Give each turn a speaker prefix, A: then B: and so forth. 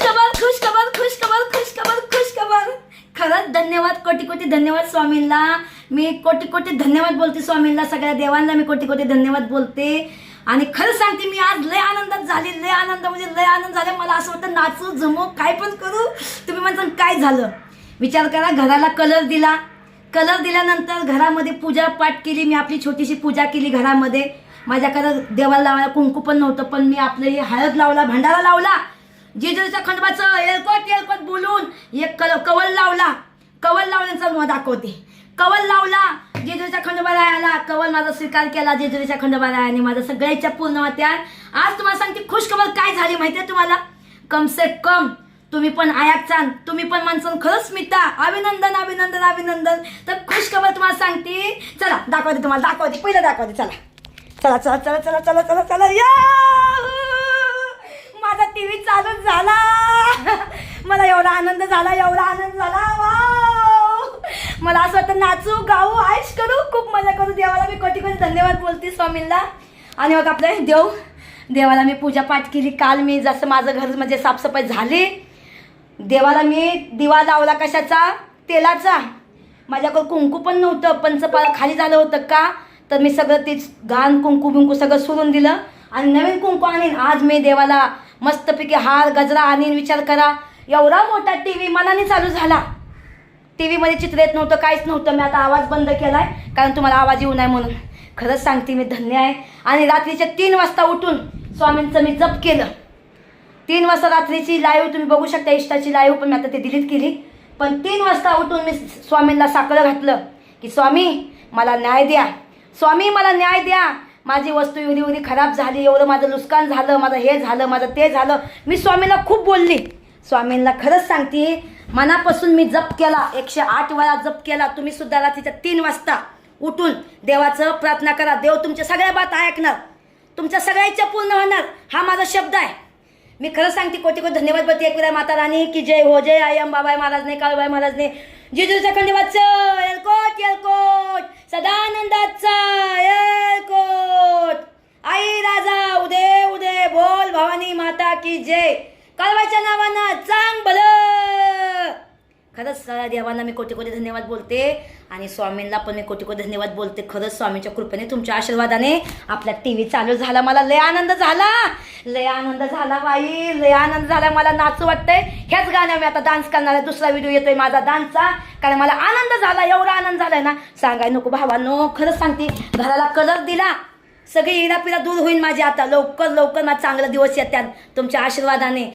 A: खुश खबर. खरंच धन्यवाद, कोटी कोटी धन्यवाद स्वामींना. मी कोटी कोटी धन्यवाद बोलते स्वामींना, सगळ्या देवांना मी कोटी कोटी धन्यवाद बोलते. आणि खरं सांगते मी आज लय आनंदात झाली, लय आनंद म्हणजे लय आनंद झाला. मला असं वाटतं नाचू जमू काय पण करू. तुम्ही म्हणता काय झालं, विचार करा. घराला कलर दिला, कलर दिल्यानंतर घरामध्ये पूजा पाठ केली. मी आपली छोटीशी पूजा केली घरामध्ये. माझ्याकडं देवाला लावायला कुंकू पण नव्हतं, पण मी आपलं हे हळद लावला, भंडारा लावला, जेजुरीच्या खंडोबाचं एलकोट बोलून एक कवल लावला. कवल लावण्याचा मग दाखवते. कवल लावला, जेजुरीच्या खंडोबाला कवल माझा स्वीकार केला. जेजुरीच्या खंडोबारायाने माझं सगळ्याच्या पूर्ण होत्या. आज तुम्हाला सांगते खुशखबर काय झाली माहितीये तुम्हाला. कम से कम तुम्ही पण आयाचान, तुम्ही पण माणसं खरंच मिटा. अभिनंदन अभिनंदन अभिनंदन. तर खुशखबर तुम्हाला सांगते. चला दाखवते, तुम्हाला दाखवते, पहिलं दाखवते. चला चला चला चला चला चला चला चला. या माझा टीव्ही चालू झाला. मला एवढा आनंद झाला, एवढा आनंद झाला. वाव, मला असं वाटतं नाचू गाऊ आयश करू, खूप मजा करू. देवाला मी कोटी कोटी धन्यवाद बोलते स्वामींना. आणि मग आपले देवाला मी पूजा पाठ केली. काल मी जसं माझं घर म्हणजे साफसफाई झाली, देवाला मी दिवा लावला. कशाचा? तेलाचा. माझ्याकडं कुंकू पण नव्हतं, पंचपाळ खाली झालं होतं का, तर मी सगळं ते घाण कुंकू बिंकू सगळं सोडून दिलं आणि नवीन कुंकू आणीन. आज मी देवाला मस्तपैकी हार गजरा आणीन. विचार करा, एवढा मोठा टीव्ही मनाने चालू झाला. टीव्हीमध्ये चित्र येत नव्हतं, काहीच नव्हतं. मी आता आवाज बंद केलाय कारण तुम्हाला आवाज येऊ नये म्हणून. खरंच सांगते मी धन्य आहे. आणि रात्रीच्या 3 वाजता उठून स्वामींचं मी जप केलं. 3 वाजता रात्रीची लाईव्ह तुम्ही बघू शकता, इष्टाची लाईव्ह, पण मी आता ते डिलीट केली. पण 3 वाजता उठून मी स्वामींना साकडं घातलं की स्वामी मला न्याय द्या, स्वामी मला न्याय द्या. माझी वस्तू एवढी एवढी खराब झाली, एवढं माझं नुकसान झालं, माझं हे झालं, माझं ते झालं. मी स्वामीला खूप बोलली. स्वामींना खरंच सांगते मनापासून मी जप केला. 108 वेळा जप केला. तुम्ही सुद्धा रात्रीच्या 3 वाजता उठून देवाचं प्रार्थना करा. देव तुमच्या सगळ्या बात ऐकणार, तुमच्या सगळ्या इच्छा पूर्ण होणार. हा माझा शब्द आहे. मी खरंच सांगते कोटी कोटी धन्यवाद बोलते. एकविरा माता राणी की जय हो. जय आई अंबाबाई महाराजने, काळूबाई महाराजने, जेजुरीच्या खंडोबाचं एलकोट एलकोट, सदानंदाचा एलकोट. आई राजा उदे उदे बोल, भवानी माता की जय. काळबाईच्या नावानं चांग भलं. खरंच देवांना मी कोटी कोटी धन्यवाद बोलते. आणि स्वामींना पण मी कोटी कोटी धन्यवाद बोलते. खरंच स्वामींच्या कृपेने, तुमच्या आशीर्वादाने आपला टीव्ही चालू झाला. मला लय आनंद झाला, लय आनंद झाला बाई, लय आनंद झाला. मला नाचू वाटतंय. ह्याच गाण्यावर मी आता डान्स करणार आहे. दुसरा व्हिडिओ येतोय माझा डान्सचा, कारण मला आनंद झाला. एवढा आनंद झालाय ना सांगाय नको भावांनो. खरंच सांगते, घराला कलर दिला, सगळी इरापिरा दूर होईल माझी. आता लवकर लवकर माझा चांगला दिवस येतात तुमच्या आशीर्वादाने.